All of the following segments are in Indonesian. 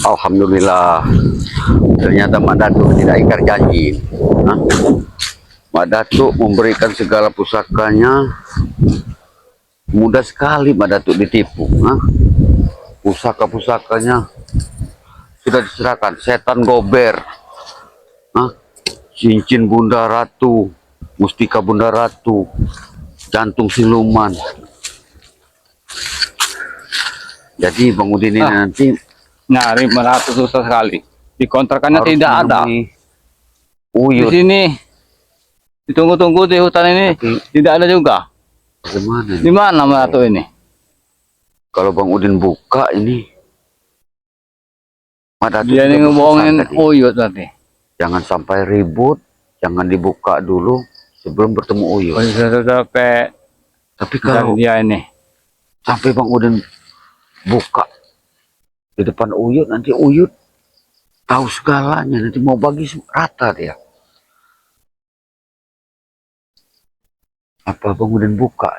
Alhamdulillah, ternyata Mak Datuk tidak ingkar janji. Hah? Mak Datuk memberikan segala pusakanya. Mudah sekali Mak Datuk ditipu. Hah? Pusaka-pusakanya sudah diserahkan. Setan gober, hah? Cincin Bunda Ratu, mustika Bunda Ratu, jantung siluman. Jadi Bang Udin ini nanti nyari 500 susah sekali. Di kontrakannya harus tidak ada. menemui Di Uyut. sini ditunggu-tunggu di hutan ini tidak ada juga. Bagaimana Di nih? mana 500 ini? Kalau Bang Udin buka ini, Mak Datuk Dia ini sudah ngebohongin berpesan tadi, Uyut tadi. jangan sampai ribut, jangan dibuka dulu sebelum bertemu Uyut. Oh, sudah sampai Tapi kalau dia ini. sampai Bang Udin buka di depan Uyut, nanti Uyut tahu segalanya, nanti mau bagi rata dia. Apa Bang Udin buka?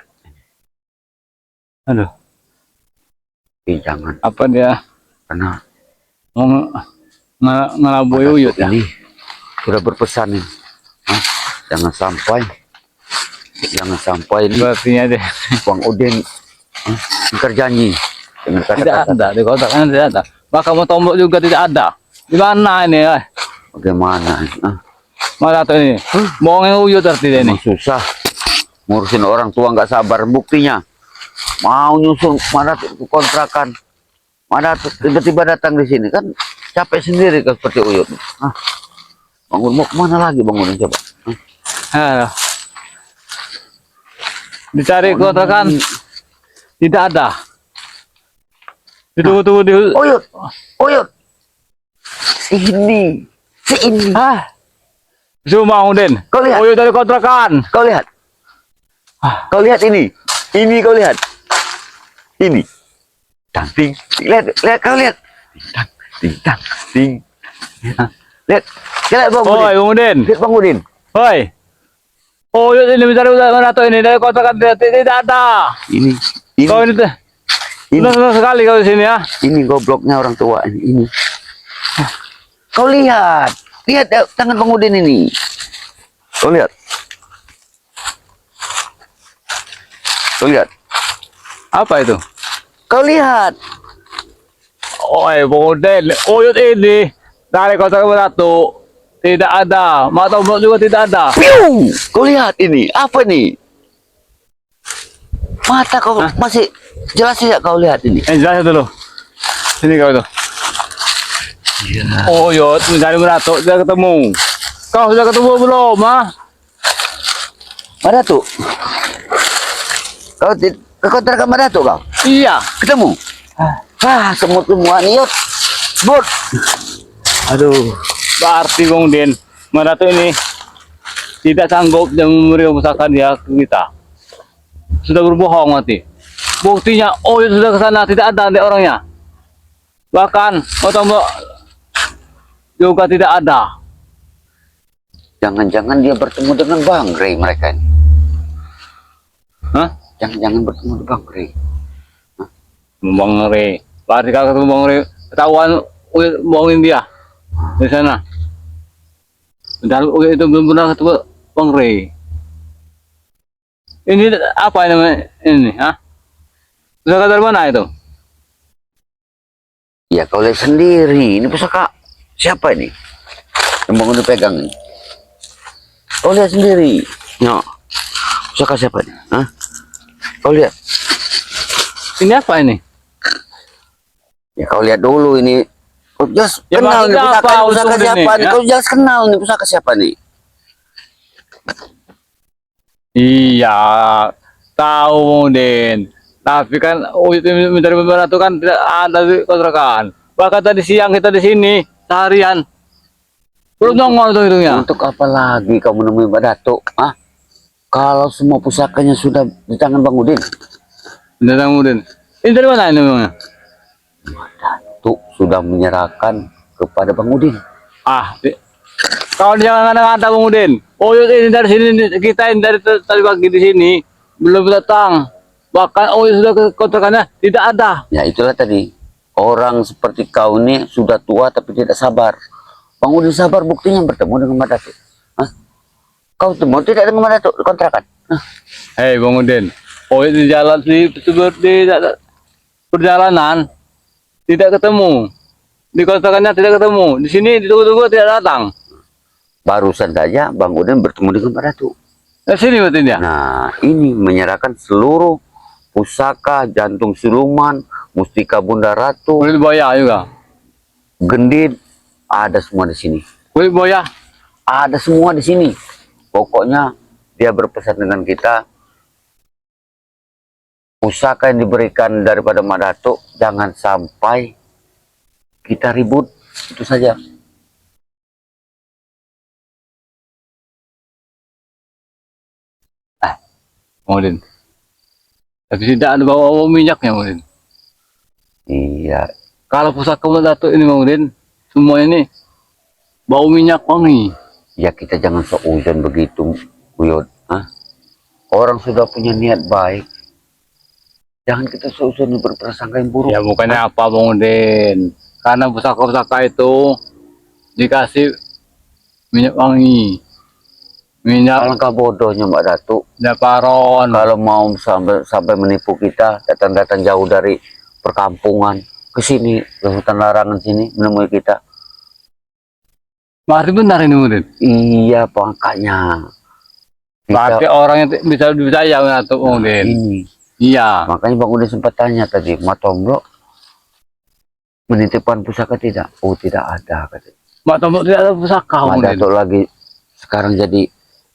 Aduh, Jangan, apa dia karena mau ngelabui Uyut ya? ini sudah berpesan nih. Hah? Jangan sampai ini Berartinya deh. Bang Udin ingkar janji dengan Tidak kata-kata. ada di kontrakannya, tidak ada. Bahkan mau tombol juga tidak ada. Di mana ini? Bagaimana? Mana tuh ini? Bohongin Uyut berarti dia ini. Emang susah ngurusin orang tua, nggak sabar. Buktinya mau nyusun mana ke kontrakan, mana tiba-tiba datang di sini kan capek sendiri kan seperti Uyut. Bang Udin mau kemana lagi Bang Udin coba? Aduh. Dicari kontrakan tidak ada. Ditunggu-tunggu di Uyut, sini. Cuma Udin. Kau lihat? Uyut dari kontrakan. Kau lihat, ini kau lihat, ini, ting, lihat, kau lihat, ting, ting, lihat Bang Udin, Oi, Udin. lihat Bang Udin, Hoi. Uyut ini mencari Marato ini dari kontrakan tidak ada. ini, Kau ini tuh. Senang sekali kau di sini ya. ini gobloknya orang tua ini. Kau lihat tangan Bang Udin ini, kau lihat, Apa itu? kau lihat, Oi, Udin. Uyut ini dari kontrakan Marato tidak ada. Mata tombol juga tidak ada. piu, kau lihat ini, apa nih? Mata kau masih jelas ya kau lihat ini. Jelas dulu. Sini kau itu. Uyut mencari Marato sudah ketemu. Kau sudah ketemu belum, ah? Mana tuh? Kau ke kontrakan mana tuh kau? Iya. Ketemu? Semut-semuan iut. Bud. Aduh. Berarti Bung Din, Marato ini tidak sanggup dan memberi pusaka dia ke kita. Sudah berbohong nanti. Buktinya Uyut sudah ke sana, tidak ada orangnya. Bahkan tombol juga tidak ada. Jangan-jangan dia bertemu dengan Bang Rey mereka ini. Hah? Jangan-jangan bertemu dengan Bang Rey. Bang Rey. Berarti kalau ketemu Bang Rey, ketahuan Uyut bohongin dia di sana. Dan Uyut itu belum pernah ketemu Bang Rey. Ini apa namanya ini? Hah? Pusaka dari mana itu? Ya kau lihat sendiri. Ini pusaka siapa ini? Yang Bang Udin pegang ini. Kau lihat sendiri. No. Pusaka siapa ini? Hah? Kau lihat. Ini apa ini? Ya kau lihat dulu ini. Kau jelas Ya, kenal nih maksudnya pusaka, apa pusaka usul siapa ini, nih? ya? Kau jelas kenal nih pusaka siapa nih? Iya, tahu Din. Tapi kan Uyut mencari Marato kan tidak ada di kontrakan. Bahkan tadi siang kita di sini seharian. Belum nongol tuh hidungnya. Untuk apa lagi kau menemui Mbak Datuk? Kalau semua pusakanya sudah di tangan Bang Udin. Benar Udin. Ini dari mana ini memangnya? Mbak Datuk sudah menyerahkan kepada Bang Udin. Kalau jangan ngada-ngada Bang Udin. Uyut ini dari sini, kita ini dari tadi pagi di sini belum datang. Bahkan Uyut sudah ke kontrakannya tidak ada. Ya itulah tadi. Orang seperti kau ini sudah tua tapi tidak sabar. Bang Udin sabar, buktinya bertemu dengan Mbak Datuk. Hah? Kau temu tidak dengan Mbak Datuk kontrakan? Hah? Hei Bang Udin, Oyut di jalan di perjalanan tidak ketemu. Di kontrakannya tidak ketemu. Di sini ditunggu-tunggu tidak datang. Barusan saja Bang Udin bertemu dengan Mbak Datuk. Di sini berarti dia. Nah, ini menyerahkan seluruh pusaka, jantung siluman, mustika Bunda Ratu, Kulit buaya juga. gendit, ada semua di sini. Kulit buaya. Ada semua di sini. Pokoknya dia berpesan dengan kita, pusaka yang diberikan daripada Mbak Datuk jangan sampai kita ribut, itu saja. Bang Udin. Tapi tidak ada bau minyaknya Bang Udin. Iya, Kalau pusaka Mbak Datuk ini Bang Udin, semua ini bau minyak wangi. ya kita jangan seuzon begitu, Buyut. Hah? Orang sudah punya niat baik. Jangan kita seuzon berprasangka yang buruk. Ya bukannya apa Bang Udin? Karena pusaka-pusaka itu dikasih minyak wangi. Minyak Alangkah bodohnya Mbak Datuk. Japaron. Kalau mau sampai menipu kita, datang-datang jauh dari perkampungan ke sini, ke hutan larangan sini menemui kita. Berarti benar ini Bang Udin. Iya, makanya Berarti orang yang bisa dipercaya atau Bang Udin. ini. Iya. Makanya Bang Udin sempat tanya tadi, Matombro menitipkan pusaka tidak? Oh, tidak ada katanya. Mbak Tombok tidak ada pusaka Bang Mbak Udin. Datuk lagi sekarang jadi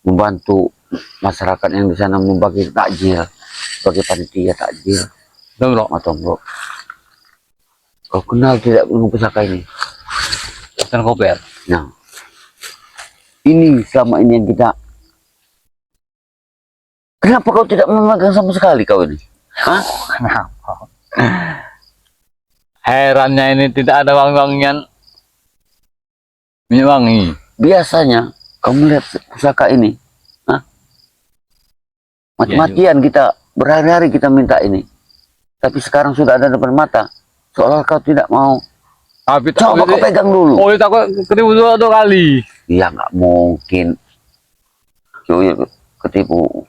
membantu masyarakat yang di sana membagi takjil, bagi panitia takjil. Tombok. Matombro, kau kenal tidak dengan pusaka ini? Dan koper. Nah, ini selama ini yang kita. Kenapa kau tidak memegang sama sekali kau ini? Hah? Kenapa? Herannya ini tidak ada wangi-wangian minyak wangi. Biasanya kau melihat pusaka ini, hah? Mati-matian kita berhari-hari kita minta ini, tapi sekarang sudah ada depan mata, seolah kau tidak mau. Tapi Coba kau pegang dulu. Oh, itu aku ketipu dua kali. Ya nggak mungkin. Cuy, ketipu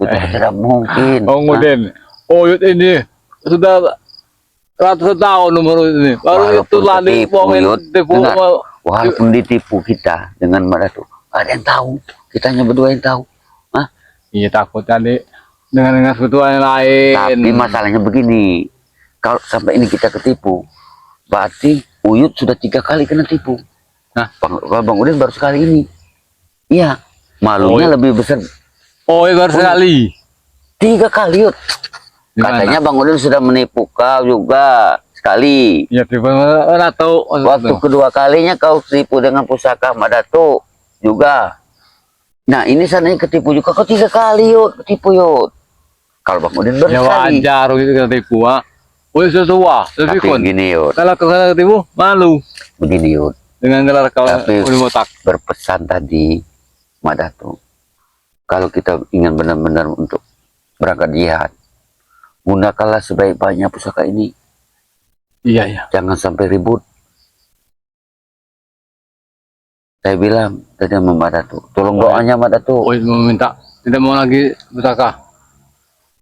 tidak mungkin. Bang Udin, Oyut ini sudah ratusan tahun umur ini. Baru Walaupun itu lah ketipu, dibohongin, Yud. tipu. Dengar. Walaupun ditipu kita dengan Mbak Datuk, ada yang tahu. Kita hanya berdua yang tahu. Hah? Iya takut tadi dengan kebutuhan yang lain. Tapi masalahnya begini, kalau sampai ini kita ketipu, berarti Uyut sudah 3 kali kena tipu. Hah? Bang Udin baru sekali ini. Iya, malunya lebih besar. Oh, baru sekali. 3 kali, Yud. Gimana? Katanya Bang Udin sudah menipu kau juga sekali. Ya tipu ratu. Waktu kedua kalinya kau tipu dengan pusaka Mbak Datuk juga. Nah, ini sananya ketipu juga. Kau 3 kali, Yud. Ketipu, Yud. Kalau Bang Udin baru Ya sekali. wajar gitu kita tipu. Oh, sesuai. Tapi Tapi begini, Yud. kalau kau tipu, malu. Begini, Yud. Dengan gelar kau Tapi udah botak. berpesan tadi Mbak Datuk, kalau kita ingin benar-benar untuk berangkat jihad, gunakanlah sebaik-baiknya pusaka ini. Iya, iya. Jangan sampai ribut. Saya bilang tadi sama Mbak Datuk, tolong doanya Mbak Datuk. Oh, meminta tidak mau lagi pusaka.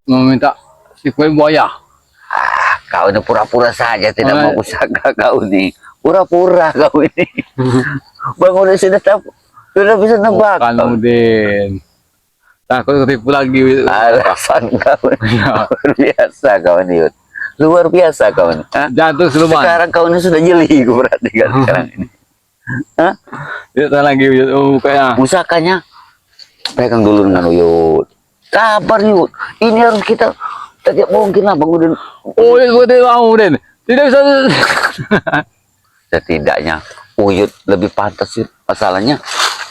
Meminta si kue buaya. Kau ini pura-pura saja tidak Oh, mau pusaka kau ini. Pura-pura kau ini. Bang Udin sudah bisa nebak. Kan Udin. Takut ketipu lagi. Alasan kau ini Iya. luar biasa kau ini, Yud. Luar biasa kau ini. Hah? Jantung siluman. Sekarang kau ini sudah jeli, gue berarti kan sekarang ini. Hah? Tidak lagi. Oh, kayak. Pusakanya pegang dulu dengan Uyut. Sabar Yud. Ini harus kita tidak mungkin lah Bang Udin. Oh, itu tidak mau Udin. Tidak bisa. Setidaknya Uyut lebih pantas sih. Masalahnya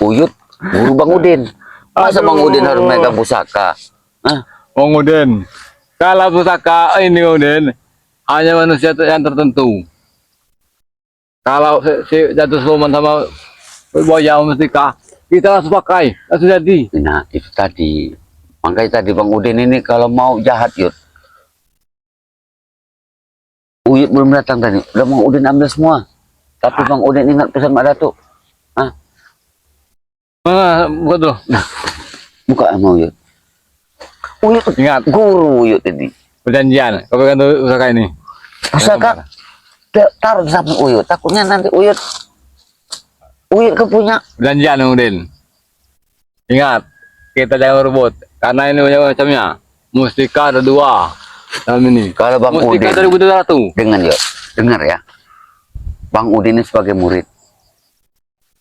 Uyut guru Bang Udin. Masa Aduh. Bang Udin harus megang pusaka? Hah? Oh, Udin. Kalau pusaka ini Udin hanya manusia yang tertentu. Kalau si jatuh siluman sama buaya mustika, kita langsung pakai, langsung jadi. Nah itu tadi. Makanya tadi Bang Udin ini kalau mau jahat Yud, Uyut belum datang tadi. Udah Bang Udin ambil semua. Tapi Bang Udin ingat pesan Mak Datuk. Buka tuh. Buka sama Uyut. Uyut Ingat. guru Uyut ini. Perjanjian. Kau pegang tuh pusaka ini. Pusaka taruh sama Uyut. Takutnya nanti Uyut kepunya. Perjanjian Bang Udin. Ingat, kita jangan berebut. Karena ini banyak macamnya. Mustika ada 2 dalam ini. Kalau Bang Mustika Udin, 1.200. dengar ya. Bang Udin ini sebagai murid.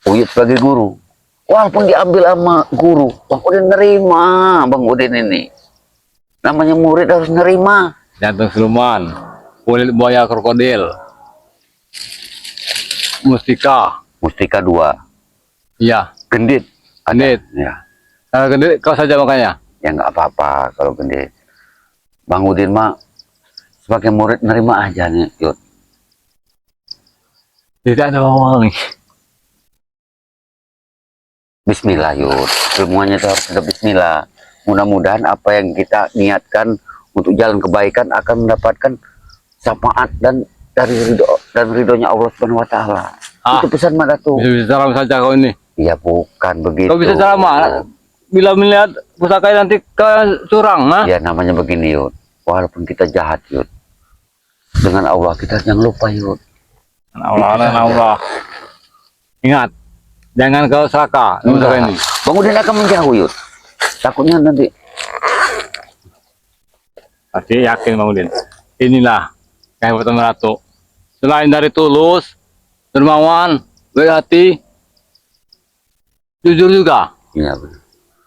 Uyut sebagai guru. Walaupun diambil sama guru, Bang Udin nerima Bang Udin ini. Namanya murid harus nerima. Jantung siluman, kulit buaya krokodil, mustika, Mustika 2. iya, Gendit. gendit. Ya. Kalau gendit kau saja makanya. Ya nggak apa-apa kalau gendit. Bang Udin mah sebagai murid nerima aja nih, Yud. Tidak ada uang. Bismillah Yud. Semuanya itu harus ada bismillah. Mudah-mudahan apa yang kita niatkan untuk jalan kebaikan akan mendapatkan syafaat dan ridhonya Allah Subhanahu wa taala. Itu pesan Mak Datuk. Bisa salam saja kau ini. Iya bukan begitu. Kau bisa ceramah. Bila melihat pusaka nanti kau curang, ha? Ya namanya begini Yud. Walaupun kita jahat Yud, dengan Allah kita jangan lupa Yud. Allah. Ingat, jangan kau serakah dengan pusaka ini. Bang Udin akan menjauh Yud. Takutnya nanti. Pasti yakin Bang Udin. Inilah kayak pertama Ratu. Selain dari tulus, dermawan, baik hati, jujur juga. Iya benar.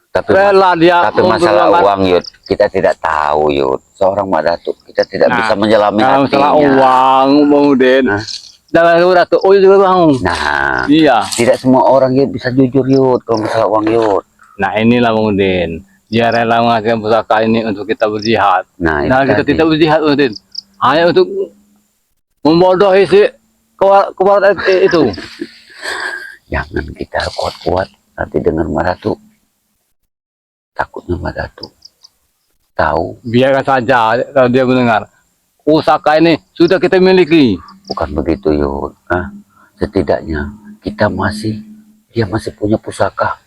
Tapi, Rela dia tapi masalah memperjuangkan- uang Yud, kita tidak tahu Yud. Seorang Mak Datuk kita tidak bisa menyelami Kalau hatinya. masalah uang, Bang Udin. Jangan kau Ratu. Oh juga Bang. Nah, Iya. tidak semua orang Yud bisa jujur Yud kalau masalah uang Yud. Nah inilah Bang Udin. Dia rela menghasilkan pusaka ini untuk kita berjihad. Nah, itu Nah kita tadi. tidak berjihad Bang Udin. Hanya untuk membodohi si kewarat itu. Jangan kita kuat-kuat nanti dengan Mak Datuk. Takutnya Mak Datuk tahu. Biarkan saja kalau dia mendengar. Pusaka ini sudah kita miliki. Bukan begitu Yud. Setidaknya dia masih punya pusaka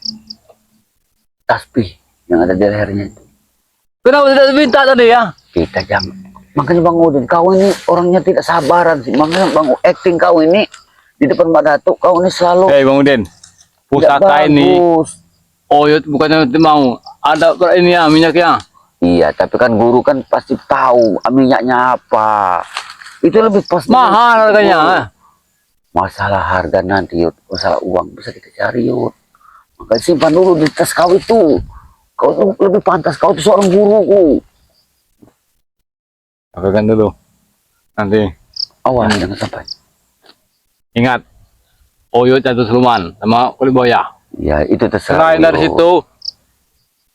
tasbih yang ada di lehernya itu. Kenapa tidak minta tadi ya? Kita jangan. Makanya Bang Udin, kau ini orangnya tidak sabaran sih. Makanya Bang acting kau ini di depan Mak Datuk, kau ini selalu Hei Bang Udin, tidak pusaka ini bagus. Oyot bukannya mau ada ini ya minyaknya. Iya, tapi kan guru kan pasti tahu minyaknya apa. Itu lebih pas. Mahal harganya. Masalah harga nanti Yud, masalah uang bisa kita cari Yud. Makanya simpan dulu di tas kau itu. Kau tuh lebih pantas, kau itu seorang guruku. Pakai dulu. Nanti Awas jangan sampai. ingat Oyot jatuh siluman sama kulit buaya. Ya itu terserah. Selain dari Yud. situ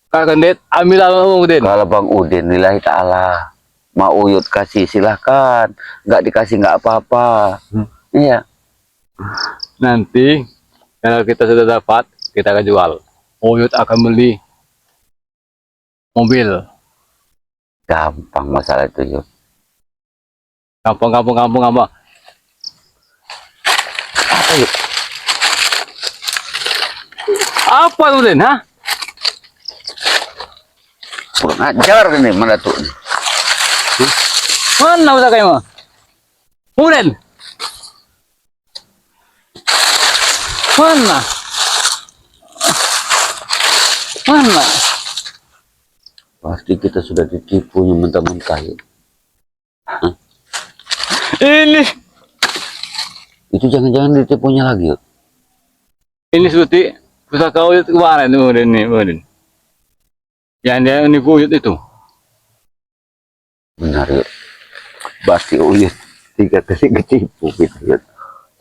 Kak Gendit ambil Bang Udin. Kalau Bang Udin lillahi ta'ala mau Uyut kasih silahkan, nggak dikasih nggak apa-apa. Iya. Nanti kalau kita sudah dapat kita akan jual. Oyot akan beli mobil. Gampang masalah itu Yud. Gampang. Apa Yud? Apa Udin, ha? Kurang ajar ini Mak Datuk. Mana pusaka ini? Udin. Mana? Pasti kita sudah ditipunya mentah-mentah Yud. Ini Itu jangan-jangan ditipunya lagi Yud. seperti pusaka Uyut kemarin Udin. Yang dia nipu Uyut itu. Benar Yud. Pasti Uyut 3 kali ketipu gitu Yud.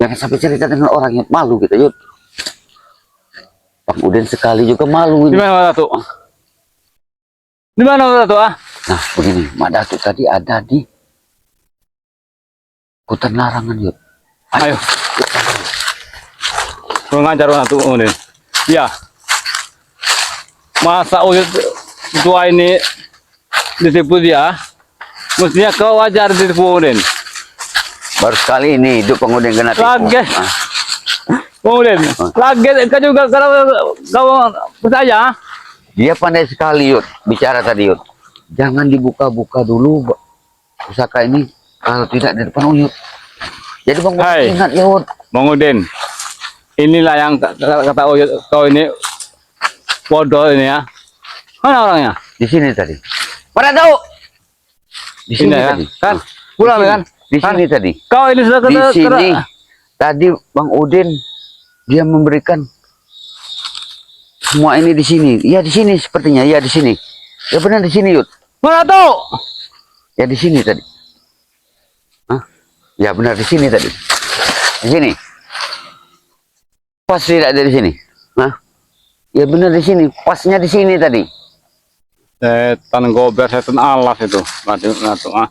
Jangan sampai cerita dengan orang yang malu kita Yud. Bang Udin sekali juga malu Di ini. mana Datuk? Di mana Datuk, ah? Nah begini, Mak Datuk tadi ada di hutan larangan Yud. Ayo. Mengajar Datuk Udin. Ya. Masa Uyut tua ini ditipu dia? Mestinya kau ajar ditipu Udin. Baru sekali ini hidup Bang Udin kena tipu. Kaget. Ah, Bang Udin, kaget kau juga kalau kau percaya. Dia pandai sekali Yud, bicara tadi Yud. Jangan dibuka-buka dulu pusaka ini kalau tidak di depan Uyut. Jadi Bang Udin Hai. ingat Yud. Bang Udin, inilah yang kata Uyut, kau ini bodoh ini ya. Mana orangnya? Di sini tadi. Mana tahu? Di sini Ini ya, tadi. kan? Ah, Pulang di sini. kan? Di sini tadi. Kau ini sudah Di kena sini. Tadi Bang Udin dia memberikan semua ini di sini. Ya di sini sepertinya. Ya di sini. Ya benar di sini Yud. Mana tahu? Ya di sini tadi. Hah? Ya benar di sini tadi. Di sini. Pas tidak ada di sini. Hah? Ya benar di sini. Pasnya di sini tadi. Setan gober, setan alas itu. Natu, ah.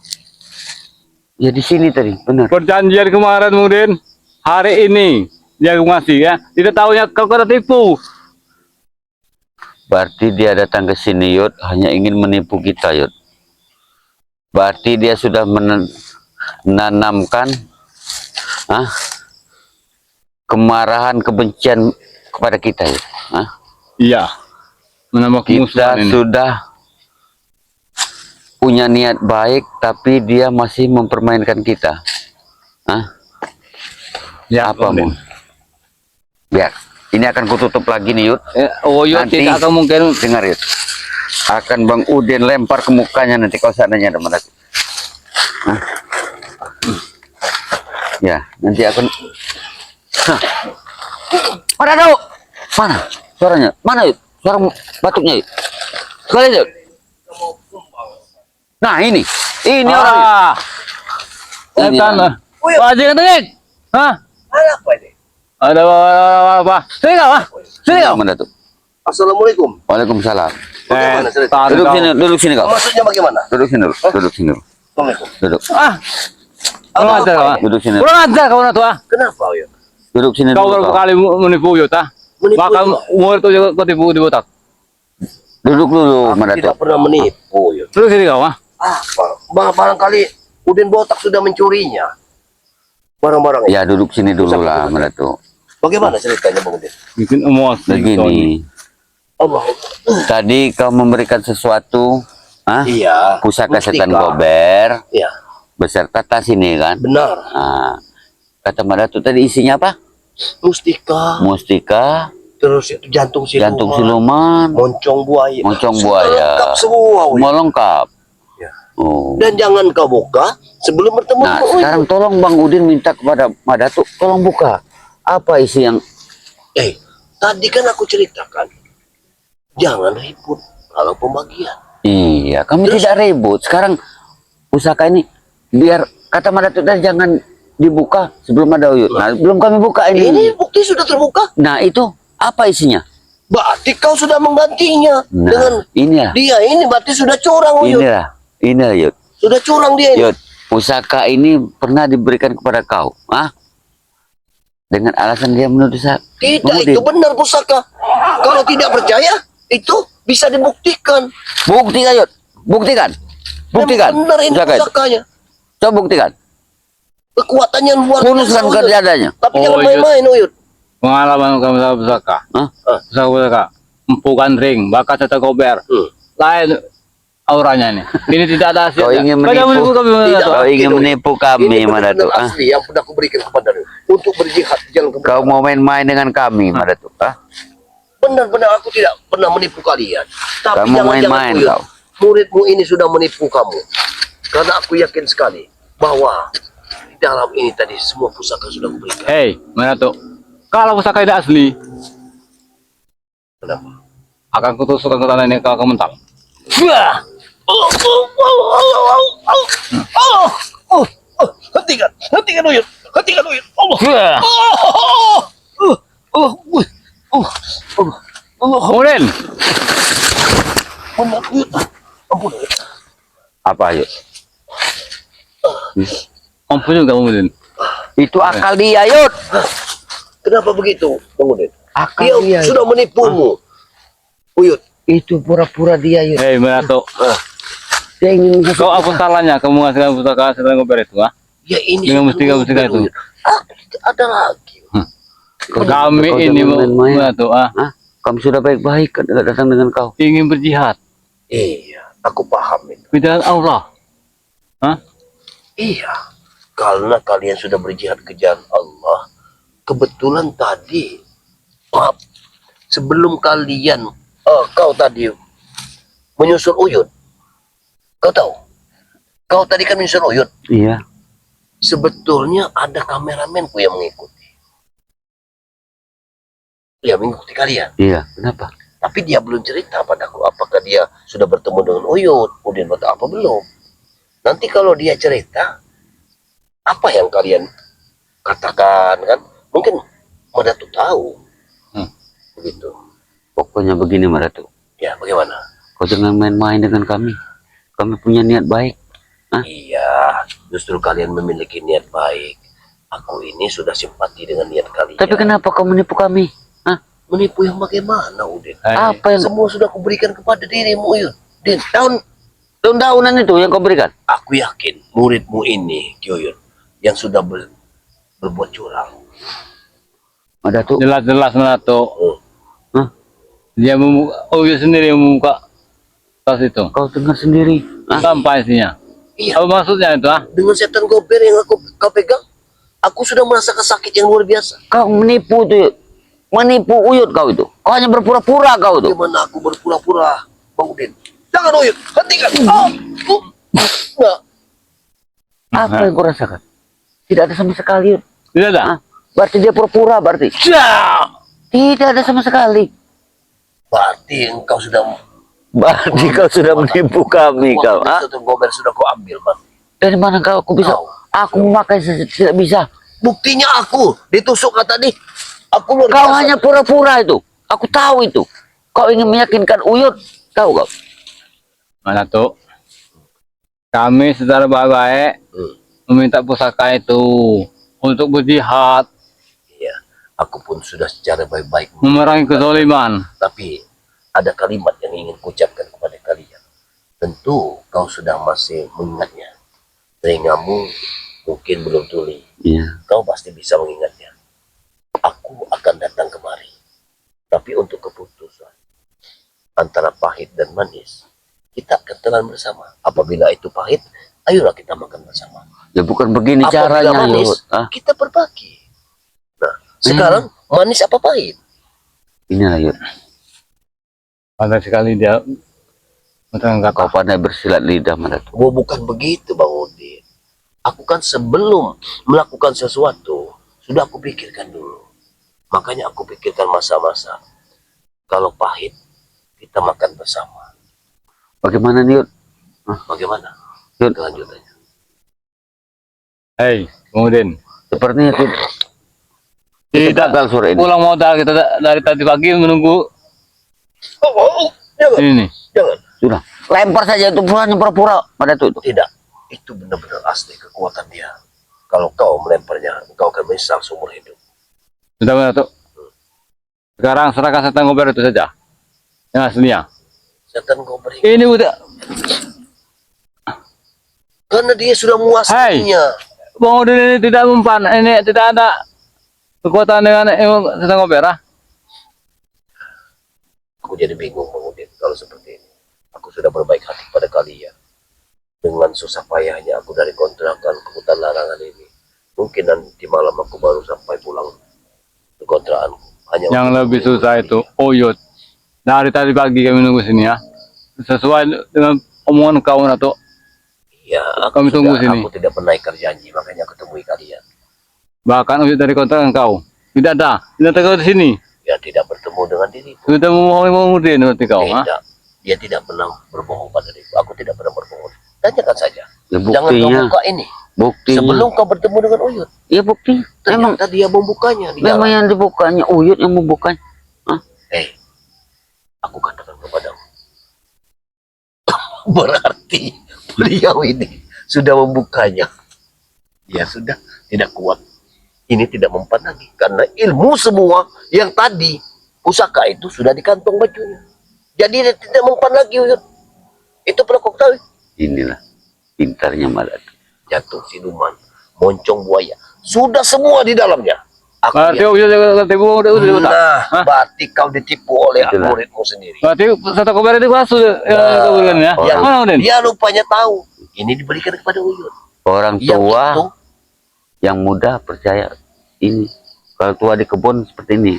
Ya di sini tadi. Benar. Perjanjian kemarin mungkin hari ini dia ngasih ya. Tidak tahunya kau kena tipu. Berarti dia datang ke sini Yud hanya ingin menipu kita Yud. Berarti dia sudah menanamkan kemarahan, kebencian kepada kita Yud. Iya. Menambah Kita kemusuhan ini. sudah punya niat baik tapi dia masih mempermainkan kita. Ya, Apa Bang Udin. mau? Biar. Ini akan kututup lagi nih Yud. Uyut Nanti- tidak akan mungkin. Dengar Yud. Akan Bang Udin lempar ke mukanya nanti kalau seandainya ada mendadak. Ya, nanti akan. Hah. Mana tahu? Mana? Suaranya? Mana Yud? Suara batuknya Yud. Sekali Yud. Nah ini orangnya. Ini Setan. orangnya. Wajib ketingin. Hah? Ada apa ini? Ada apa? Sini kau, ah. Sini kau. Mana tuh? Assalamualaikum. Waalaikumsalam. Bagaimana cerita? Setan Duduk kau. sini, duduk sini kau. Maksudnya bagaimana? Duduk sini dulu, duduk sini dulu. Assalamualaikum. Duduk, Ah. Kurang ajar kau. Ah. duduk sini. Kurang ajar kau Natu, ah. Kenapa ya? Duduk sini Kau dulu. berapa Kau. kali menipu Uyut, ah? Menipu Bahkan juga? umur itu juga kau tipu di botak. Duduk dulu, Aku Mana tidak tuh? pernah menipu ya. Terus sini kau, ah. Apa? Barangkali Udin Botak sudah mencurinya. Barang-barang Ya duduk sini dulu lah, Mana tuh. Bagaimana ceritanya Bang Udin? Bikin emosi. kau ini. Begini, Allah. tadi kau memberikan sesuatu, Iya. pusaka setan Mustika. gober Iya, beserta tas ini kan. benar. Nah, kata Mana tuh tadi isinya apa? Mustika, Mustika, terus itu jantung siluman, jantung siluman, moncong buaya. moncong Sudah buaya. lengkap semua. Uy. Semua lengkap. Ya. Oh. Dan jangan kau buka sebelum bertemu Nah, dengan Uyut. sekarang tolong Bang Udin minta kepada Madatuk, tolong buka. Apa isi yang Tadi kan aku ceritakan, jangan ribut kalau pembagian. Iya, kami Terus? tidak ribut. Sekarang pusaka ini biar kata Madatuk tadi jangan dibuka sebelum ada Uyut. Nah, belum kami buka Ini ini. bukti sudah terbuka. Nah, itu apa isinya? Berarti kau sudah menggantinya Nah, dengan inilah. dia. Ini berarti sudah curang, Uyut. Inilah Yud. Sudah curang dia ini. Yud, pusaka ini pernah diberikan kepada kau, dengan alasan dia menuduh saya. Tidak, itu benar pusaka. Kalau tidak percaya, itu bisa dibuktikan. Buktikan Yud, buktikan. Buktikan. Memang benar ini Pusaka itu. pusakanya. Coba buktikan. Kekuatannya luar Kunuskan Uyut. kerjanya. Tapi Oh, jangan Uyut. main-main, Uyut. Pengalaman kamu sama pusaka. Hah? Pusaka. Empukan ring, bakat setan gober. Lain auranya ini. Ini tidak ada hasilnya. Kau ingin Kau jangan menipu. kami, Tidak. Natu. Kau ingin menipu kami, Ini Madatuk. benar-benar asli yang pernah aku berikan kepada untuk berjihad di jalan Kau kebenaran. mau main-main dengan kami, Madatuk. Benar-benar aku tidak pernah menipu kalian. Tapi Kamu jangan-jangan main-main, Uyut, kau. muridmu ini sudah menipu kamu. Karena aku yakin sekali bahwa di dalam ini tadi semua pusaka sudah kuberikan. Hei, mana tuh? Kalau pusaka tidak asli, Kenapa? akan kutusukkan ke tanah ini ke mental. Wah! Hentikan, hentikan Uyut, hentikan Uyut. Allah. Kemudian, Benar Uyut. Ampun Uyut. Apa Yud? ampun juga kemudian. Itu akal dia, Yud. Kenapa begitu, Bang Udin? Akal Dia dia. sudah menipumu. Uyut. Itu pura-pura dia, Yud. Hei, mana tuh? Dia ingin Kau apa salahnya kamu ngasihkan pusaka setan gober itu, ah? Ya ini Dengan Sultan mustika-mustika Gobel, itu. Uyut. Tidak ada lagi. Kami Kau ini jangan main-main. Datuk, Hah? Kami sudah baik-baik datang dengan kau. ingin berjihad Iya, aku paham itu. di jalan Allah. Hah? Iya, karena kalian sudah berjihad ke jalan Allah. Kebetulan tadi, maaf, sebelum kalian, kau tadi menyusul Uyut. Kau tahu? Kau tadi kan menyusul Uyut. Iya. Sebetulnya ada kameramenku yang mengikuti. Ya, mengikuti kalian. Iya. Kenapa? Tapi dia belum cerita padaku apakah dia sudah bertemu dengan Uyut, kemudian atau apa belum. Nanti kalau dia cerita, apa yang kalian katakan kan? Mungkin Madatu tahu. Begitu. Pokoknya begini Maratu. Ya, bagaimana? Kau jangan main-main dengan kami. Kami punya niat baik. Iya, justru kalian memiliki niat baik. Aku ini sudah simpati dengan niat kalian. Tapi kenapa kau menipu kami? Hah? Menipu yang bagaimana, Udin? Apa yang Semua sudah kuberikan kepada dirimu, Uyut. Din, daun-daunan itu yang kau berikan? aku yakin muridmu ini, Kyuyut, yang sudah berbuat curang. Maratu. Jelas-jelas Datuk. Hah? Dia membuka, Uyut sendiri yang membuka tas itu. Kau dengar sendiri. Hah? Apa isinya? Iya, Apa maksudnya itu? dengan setan gober yang kau pegang, aku sudah merasakan sakit yang luar biasa. Kau menipu tuh. Menipu Uyut kau itu. Kau hanya berpura-pura kau tuh. Bagaimana aku berpura-pura, Bang Udin? Jangan, Uyut, hentikan. Nah, Apa yang kau rasakan? Tidak ada sama sekali. Uyut. Tidak ada. Hah? Berarti dia pura-pura berarti. Tidak ada sama sekali. berarti engkau sudah Berarti kau sudah menipu kami kau. uang Hah? setan gober sudah kau ambil, Bang. Dari mana kau? Aku bisa. Kau. Aku memakai tidak bisa. Buktinya aku ditusuk tadi. Aku luar Kau biasa. hanya pura-pura itu. Aku tahu itu. Kau ingin meyakinkan Uyut. Tahu kau? Mana tuh? Kami secara baik-baik meminta pusaka itu untuk berjihad, Iya, aku pun sudah secara baik-baik. memerangi kezaliman. Tapi ada kalimat yang ingin kuucapkan kepada kalian. Tentu kau sudah masih mengingatnya. Telingamu mungkin belum tuli. Iya. Kau pasti bisa mengingatnya. Aku akan datang kemari. Tapi untuk keputusan antara pahit dan manis, kita akan telan bersama. Apabila itu pahit, ayolah kita makan bersama. Ya bukan begini Apabila caranya manis, Uyut. Hah? kita berbagi. Nah, sekarang manis apa pahit? Inilah Uyut. Pandai sekali dia menerangkan Kau pandai bersilat lidah Maratu. Oh, bukan begitu, Bang Udin. Aku kan sebelum melakukan sesuatu, sudah aku pikirkan dulu. Makanya aku pikirkan masa-masa. Kalau pahit, kita makan bersama. Bagaimana nih Uyut? Bagaimana Uyut. kelanjutannya? Hei, kemudian Sepertinya tidak tidak gagal sore ini. pulang modal kita dari tadi pagi menunggu Jangan, ini nih. jangan. Sudah. Lempar saja itu hanya pura-pura Maratu itu. Tidak, itu benar-benar asli kekuatan dia. Kalau kau melemparnya, engkau akan menyesal seumur hidup. Sudah Datuk. Sekarang serahkan setan gober itu saja. Yang aslinya. Setan kau beri. Ini udah. Karena dia sudah menguasainya. Bang Udin ini tidak mempan. Ini tidak ada kekuatan dengan setan gober. Aku jadi bingung, Bang Udin, kalau seperti ini. Aku sudah berbaik hati pada kalian. Dengan susah payahnya aku dari kontrakan ke hutan larangan ini. Mungkin nanti malam aku baru sampai pulang ke kontrakanku. Hanya Yang untuk lebih menunggu susah ini. itu Uyut. Dari tadi pagi kami menunggu sini ya. Sesuai dengan omongan kau Datuk. Ya, Kami tunggu sini. Aku tidak pernah ikat janji, makanya aku temui kalian. Bahkan Uyut dari kontrakan kau. Tidak ada. Tidak tahu di sini. Ya, tidak bertemu dengan diriku. Sudah memohon Bang Udin berarti kau. Ha? Tidak. Dia tidak pernah berbohong pada diriku. Aku tidak pernah berbohong. Tanyakan saja. Ya Jangan kau buktinya. buka ini. Buktinya. Sebelum kau bertemu dengan Uyut. Ya bukti. Memang Ternyata dia membukanya di memang jalan. yang dibukanya Uyut yang membukanya. Aku katakan kepadamu. Berarti beliau ini sudah membukanya. Dia sudah tidak kuat. Ini tidak mempan lagi. Karena ilmu semua yang tadi pusaka itu sudah di kantong bajunya. Jadi dia tidak mempan lagi. Uyut. Itu perlu kau ketahui. Inilah pintarnya Maratu. Jatuh siluman moncong buaya. Sudah semua di dalamnya. Aku Berarti lihat. udah tipu udah tak. Nah, berarti kau ditipu oleh Itulah. muridmu sendiri. Berarti satu kabar itu masuk kebulan ya. Yang Mana Udin? dia rupanya tahu ini diberikan kepada Uyut. Orang Yang tua itu yang muda percaya ini. Kalau tua di kebun seperti ini.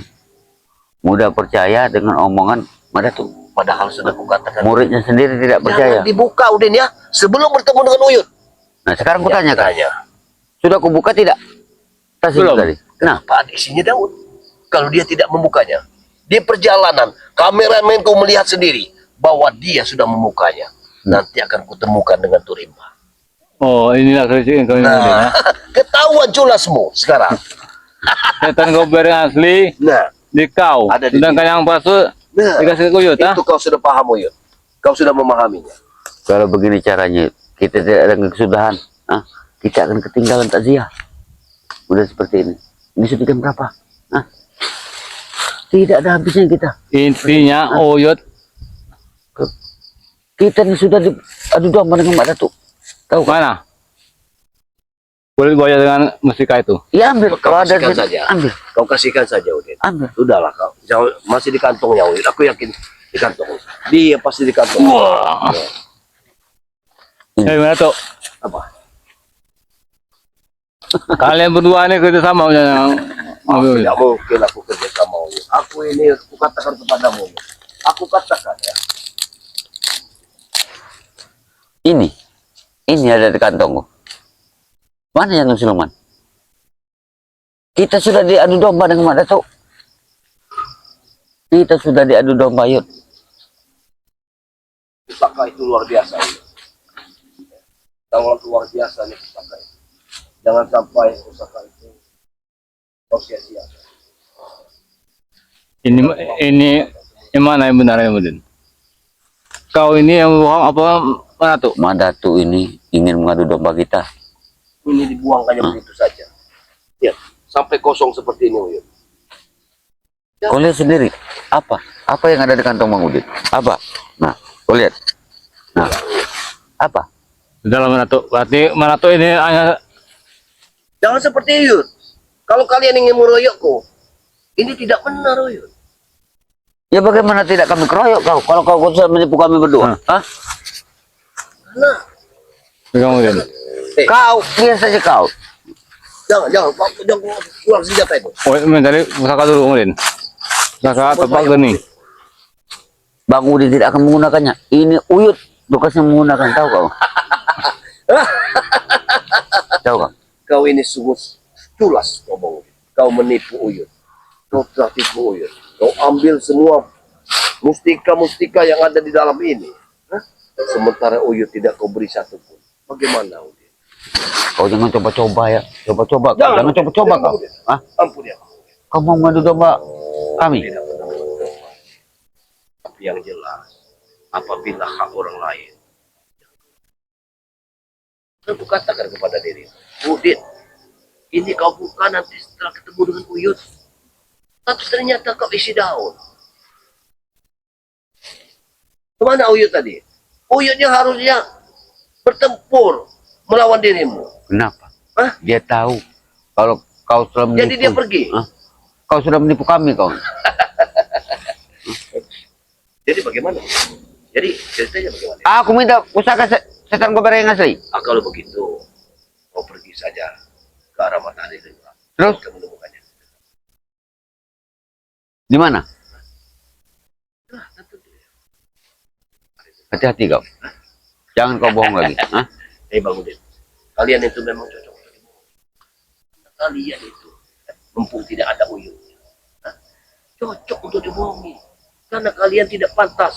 Muda percaya dengan omongan Madatu. padahal sudah kukatakan Muridnya sendiri tidak percaya. jangan dibuka Udin ya sebelum bertemu dengan Uyut. Nah sekarang aku Jangan tanya kan. tanya. Sudah aku buka tidak? Tas itu Belum. tadi. Nah, Apa isinya Daud? Kalau dia tidak membukanya, di perjalanan kameramenku melihat sendiri bahwa dia sudah membukanya. Nanti akan kutemukan dengan Turimba. Oh, inilah kritik yang kami Udin ya. Nah, ketahuan culasmu sekarang. Setan kabar yang asli Nah, di kau. Ada di Sedangkan yang palsu nah dikasih ke Uyut, ah. itu kau sudah paham Uyut. Kau sudah memahaminya. kalau begini caranya, kita tidak ada kesudahan. Kita akan ketinggalan takziah. Udah seperti ini. Ini sudah jam berapa? Tidak ada habisnya kita. Intinya Uyut Kita ini sudah adu domba dengan Mbak Datuk. Tahu kan? mana? Kulit buaya dengan mustika itu. Ya ambil. Kau Kalau ada kasihkan di- saja. ambil. Kau kasihkan saja Udin. Ambil. Sudahlah kau. Jangan, masih di kantongnya Uyut. Aku yakin di kantong. Dia pasti di kantong. Wah. Mana tuh? Apa? Kalian berdua ini kerja sama yang Tidak mungkin aku kerja sama Uyut. Aku ini aku katakan kepadamu Uyut. Aku katakan ya. Ini ada di kantongku. Mana yang siluman? Kita sudah diadu domba dengan Mbak Datuk. Kita sudah diadu domba, Yud. Pusaka itu luar biasa Uyut. Sangat luar biasa nih pusaka itu. Jangan sampai pusaka itu kau sia-sia. ini yang mana yang benar yang Udin? Kau ini yang bohong apa mana tuh? Mbak Datuk ini ingin mengadu domba kita. Ini dibuangkannya begitu saja. Ya, sampai kosong seperti ini Uyut. Kau lihat sendiri. Apa? Apa yang ada di kantong Bang Udin? Apa? Nah, kau lihat. Nah, apa? Dalam mana tuh? Berarti mana tuh ini hanya Jangan seperti Uyut. Kalau kalian ingin meroyokku, ini tidak benar Uyut. Ya bagaimana tidak kami keroyok kau? Kalau kau sudah menipu kami berdua. Hah? Karena pegang Udin. Kau, biar saja kau. jangan keluar senjata itu. Oh, mencari pusaka dulu Udin. Pusaka tepak geni. Bang Udin tidak akan menggunakannya. Ini Uyut bekasnya menggunakan. Tahu kau? Tahu kau? Kau ini sungguh culas ngomong. Kau menipu Uyut. Kau telah tipu Uyut. Kau ambil semua mustika-mustika yang ada di dalam ini. Hah? Sementara Uyut tidak kau beri satu pun. Bagaimana Udin? Kau jangan coba-coba ya. Coba-coba. Jangan coba-coba kau. Hah? Ampun ya. Kau mau mengadu domba kami? Tidak pernah mencoba. Tapi yang jelas, apabila hak orang lain, aku katakan kepada diri, Udin, ini kau buka nanti setelah ketemu dengan Uyut. Tapi ternyata kau isi daun. Kemana Uyut tadi? Uyutnya harusnya bertempur melawan dirimu. Kenapa? Hah? Dia tahu kalau kau sudah menipu. Jadi dia pergi. Hah? Kau sudah menipu kami kau. Jadi bagaimana? Jadi ceritanya bagaimana? Aku minta pusaka setan kobar yang asli. Kalau begitu, kau pergi saja ke arah matahari Rimba. Terus? Kau menemukannya. Di mana? Hati-hati kau. Jangan kau bohong lagi. Hah? Bang Udin, kalian itu memang cocok untuk dibohong. Kalian itu mumpung tidak ada Uyutnya, cocok untuk dibohongi. Karena kalian tidak pantas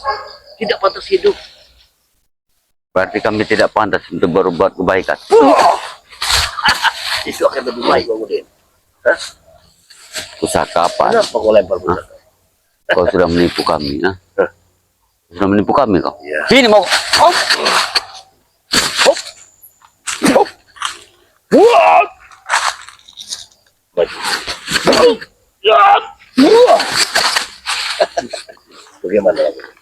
hidup. Berarti kami tidak pantas untuk berbuat kebaikan. Itu akan lebih baik Bang Udin. Hah? Pusaka apa? Kenapa kau lempar pusaka? Kau sudah menipu kami. Hah? Sudah menipu kami kau. Ya. Sini mau. Oh. Maju. Bagaimana Bang Udin?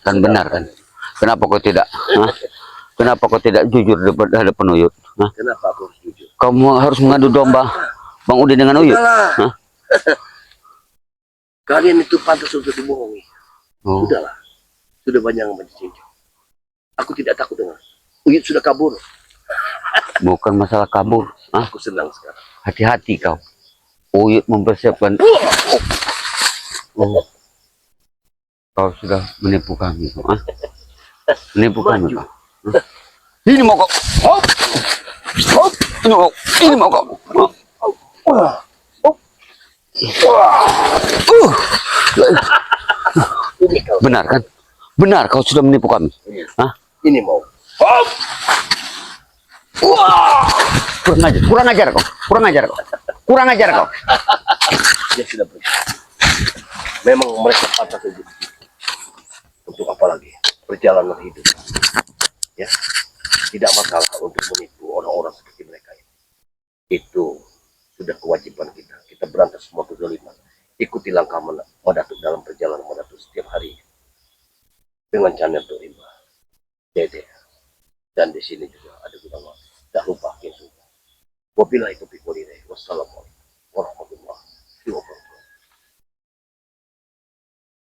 Kan benar kan? Kenapa kau tidak? Hah? Kenapa kau tidak jujur di hadapan Uyut? Hah? Kenapa aku harus jujur? Kamu harus mengadu domba Bang Udin dengan Uyut. Sudahlah. Hah? Kalian itu pantas untuk dibohongi. Oh. Sudahlah. Sudah banyak yang mencincin. Aku tidak takut dengan Uyut sudah kabur. Bukan masalah kabur. Hah? Aku senang sekarang. Hati-hati kau. Uyut mempersiapkan. Oh. Kau sudah menipu kami. Hah? Menipu kami. Maju. Hah? Ini mau kau. Hop. Hop. Ini mau kau. Hah? Ini kau. Benar kan? Benar kau sudah menipu kami. Hah? Ini mau. Kurang ajar kau. Kurang ajar kau. Dia sudah pergi. Memang mereka pantas untuk untuk apa lagi? Perjalanan hidup. Ya. Tidak masalah untuk menipu orang-orang seperti mereka ini. Itu sudah kewajiban kita. Kita berantas semua kezaliman. Ikuti langkah Madatuk dalam perjalanan Madatuk setiap hari. Dengan channel Rimba, Dede. Dan di sini juga ada Gunawan. Tak lupa Kinsu. Wabillahi taufiq walhidayah. Wassalamualaikum.